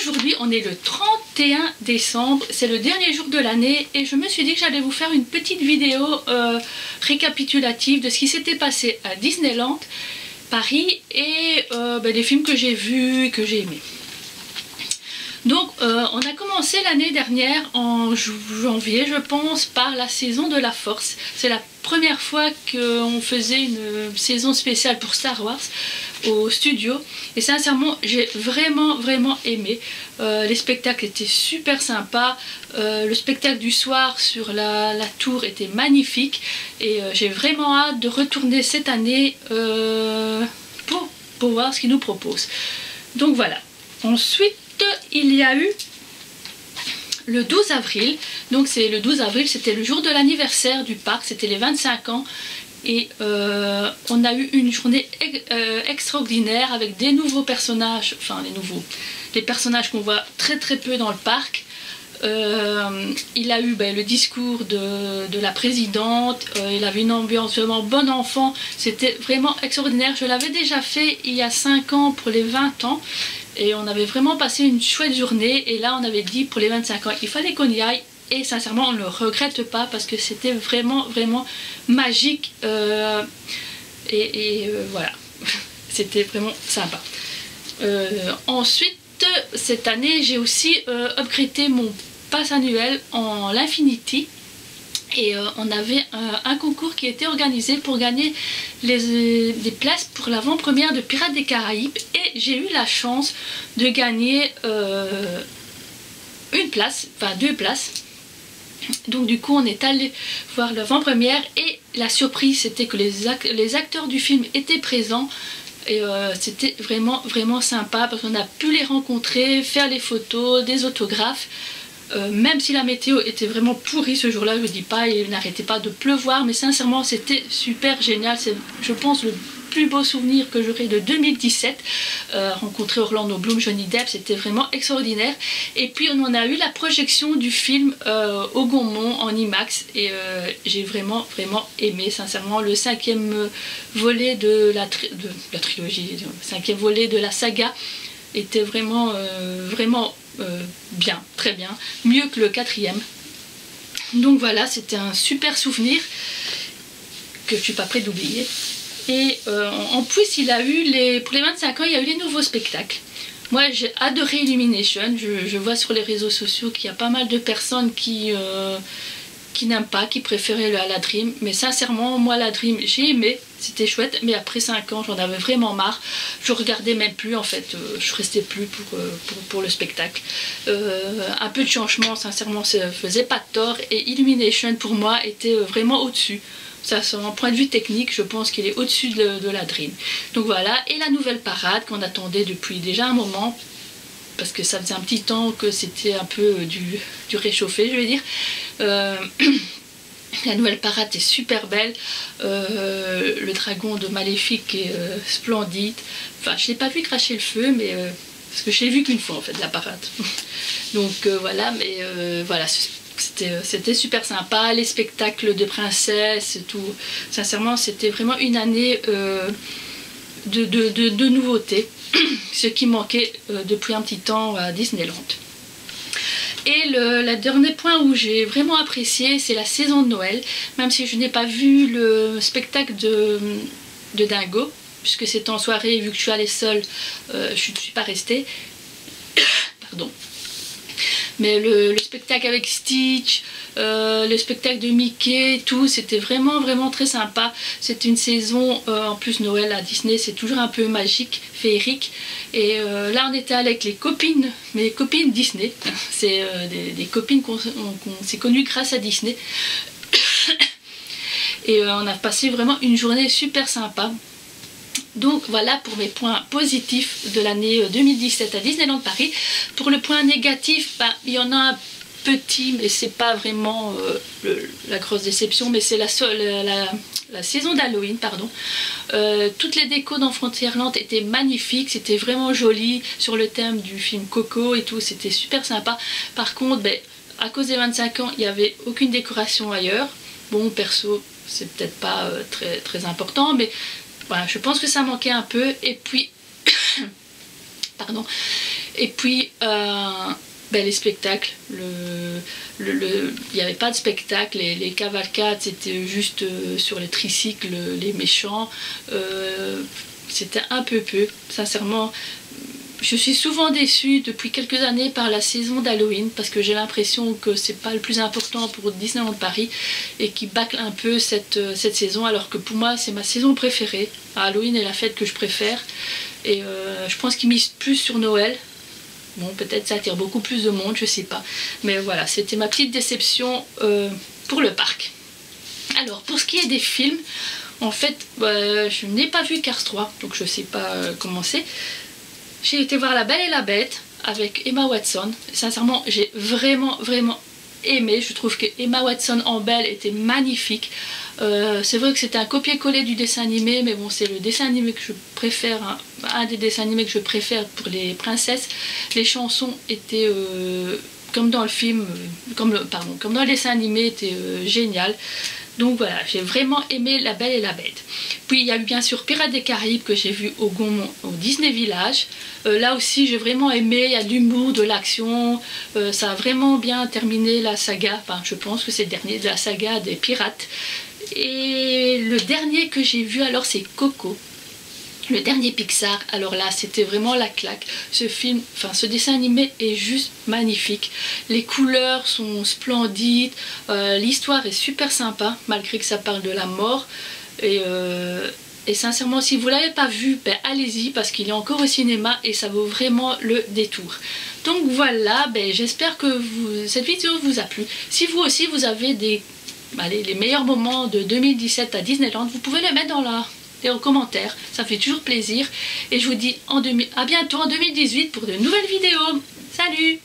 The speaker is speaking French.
aujourd'hui on est le 31 décembre, c'est le dernier jour de l'année et je me suis dit que j'allais vous faire une petite vidéo récapitulative de ce qui s'était passé à Disneyland Paris et des films que j'ai vus et que j'ai aimés. Donc on a commencé l'année dernière en janvier je pense par la saison de la Force. C'est la première fois qu'on faisait une saison spéciale pour Star Wars au studio et sincèrement j'ai vraiment aimé. Les spectacles étaient super sympas, le spectacle du soir sur la tour était magnifique et j'ai vraiment hâte de retourner cette année pour voir ce qu'ils nous proposent. Donc voilà. Ensuite il y a eu le 12 avril, donc c'est le 12 avril, c'était le jour de l'anniversaire du parc, c'était les 25 ans et on a eu une journée extraordinaire avec des nouveaux personnages, enfin les personnages qu'on voit très peu dans le parc. Il a eu le discours de la présidente, il avait une ambiance vraiment bon enfant, c'était vraiment extraordinaire. Je l'avais déjà fait il y a 5 ans pour les 20 ans et on avait vraiment passé une chouette journée et là on avait dit pour les 25 ans il fallait qu'on y aille et sincèrement on ne le regrette pas parce que c'était vraiment magique voilà, c'était vraiment sympa. Ensuite cette année j'ai aussi upgradé mon pass annuel en l'Infinity et on avait un concours qui était organisé pour gagner des places pour l'avant-première de Pirates des Caraïbes et j'ai eu la chance de gagner une place, enfin 2 places. Donc du coup on est allé voir l'avant-première et la surprise c'était que les acteurs du film étaient présents. Et c'était vraiment sympa parce qu'on a pu les rencontrer, faire les photos, des autographes. Même si la météo était vraiment pourrie ce jour-là, je dis pas, il n'arrêtait pas de pleuvoir, mais sincèrement c'était super génial. C'est je pense le plus beau souvenir que j'aurai de 2017. Rencontrer Orlando Bloom, Johnny Depp, c'était vraiment extraordinaire. Et puis on en a eu la projection du film au Gaumont en IMAX et j'ai vraiment aimé sincèrement le 5e volet de la trilogie, le 5e volet de la saga était vraiment bien, très bien, mieux que le 4e. Donc voilà, c'était un super souvenir que je suis pas prête d'oublier. Et en plus il a eu pour les 25 ans il y a eu les nouveaux spectacles. Moi j'ai adoré Illumination, je vois sur les réseaux sociaux qu'il y a pas mal de personnes qui n'aiment pas, qui préféraient la Dream, mais sincèrement moi la Dream j'ai aimé, c'était chouette, mais après 5 ans j'en avais vraiment marre, je regardais même plus en fait, je restais plus pour le spectacle. Un peu de changement sincèrement ça faisait pas de tort et Illumination pour moi était vraiment au-dessus. Ça, en point de vue technique, je pense qu'il est au-dessus de la Dream. Donc voilà, et la nouvelle parade qu'on attendait depuis déjà un moment, parce que ça faisait un petit temps que c'était un peu du réchauffé, je vais dire. La nouvelle parade est super belle, le dragon de Maléfique est splendide. Enfin, je n'ai pas vu cracher le feu, mais parce que je l'ai vu qu'une fois en fait, la parade. Donc voilà, mais voilà. C'était super sympa, les spectacles de princesses, tout. Sincèrement, c'était vraiment une année de nouveautés, ce qui manquait depuis un petit temps à Disneyland. Et le dernier point où j'ai vraiment apprécié, c'est la saison de Noël, même si je n'ai pas vu le spectacle de Dingo, puisque c'était en soirée, vu que je suis allée seule, je ne suis pas restée. Pardon. Mais le spectacle avec Stitch, le spectacle de Mickey, tout, c'était vraiment très sympa. C'était une saison, en plus Noël à Disney, c'est toujours un peu magique, féerique. Et là on était avec les copines, mes copines Disney. C'est des copines qu'on s'est connues grâce à Disney. Et on a passé vraiment une journée super sympa. Donc voilà pour mes points positifs de l'année 2017 à Disneyland Paris. Pour le point négatif, il y en a un petit, mais c'est pas vraiment la grosse déception, mais c'est la saison d'Halloween, pardon. Toutes les décos dans Frontierland étaient magnifiques, c'était vraiment joli sur le thème du film Coco et tout, c'était super sympa. Par contre, à cause des 25 ans, il n'y avait aucune décoration ailleurs. Bon, perso, c'est peut-être pas très important, mais voilà, je pense que ça manquait un peu. Et puis, pardon. Et puis les spectacles, il n'y avait pas de spectacle, les cavalcades c'était juste sur les tricycles, les méchants, c'était un peu sincèrement. Je suis souvent déçue depuis quelques années par la saison d'Halloween parce que j'ai l'impression que c'est pas le plus important pour Disneyland Paris et qui bâcle un peu cette saison, alors que pour moi c'est ma saison préférée. Halloween est la fête que je préfère et je pense qu'ils misent plus sur Noël. Bon, peut-être ça attire beaucoup plus de monde, je sais pas. Mais voilà, c'était ma petite déception pour le parc. Alors, pour ce qui est des films, en fait, je n'ai pas vu Cars 3, donc je sais pas comment c'est. J'ai été voir La Belle et la Bête avec Emma Watson. Sincèrement, j'ai vraiment aimé. Je trouve que Emma Watson en Belle était magnifique. C'est vrai que c'était un copier-coller du dessin animé, mais bon, c'est le dessin animé que je préfère, hein, un des dessins animés que je préfère pour les princesses. Les chansons étaient comme dans le film, comme dans le dessin animé, étaient géniales. Donc voilà, j'ai vraiment aimé La Belle et la Bête. Puis il y a eu bien sûr Pirates des Caraïbes que j'ai vu au Gaumont, au Disney Village. Là aussi j'ai vraiment aimé, il y a de l'humour, de l'action. Ça a vraiment bien terminé la saga, enfin je pense que c'est le dernier de la saga des pirates. Et le dernier que j'ai vu alors c'est Coco. Le dernier Pixar, alors là c'était vraiment la claque. Ce film, enfin ce dessin animé est juste magnifique. Les couleurs sont splendides, l'histoire est super sympa malgré que ça parle de la mort. Et sincèrement si vous ne l'avez pas vu, allez-y parce qu'il est encore au cinéma et ça vaut vraiment le détour. Donc voilà, j'espère que cette vidéo vous a plu. Si vous aussi vous avez les meilleurs moments de 2017 à Disneyland, vous pouvez les mettre dans en commentaire, ça fait toujours plaisir et je vous dis à bientôt en 2018 pour de nouvelles vidéos. Salut!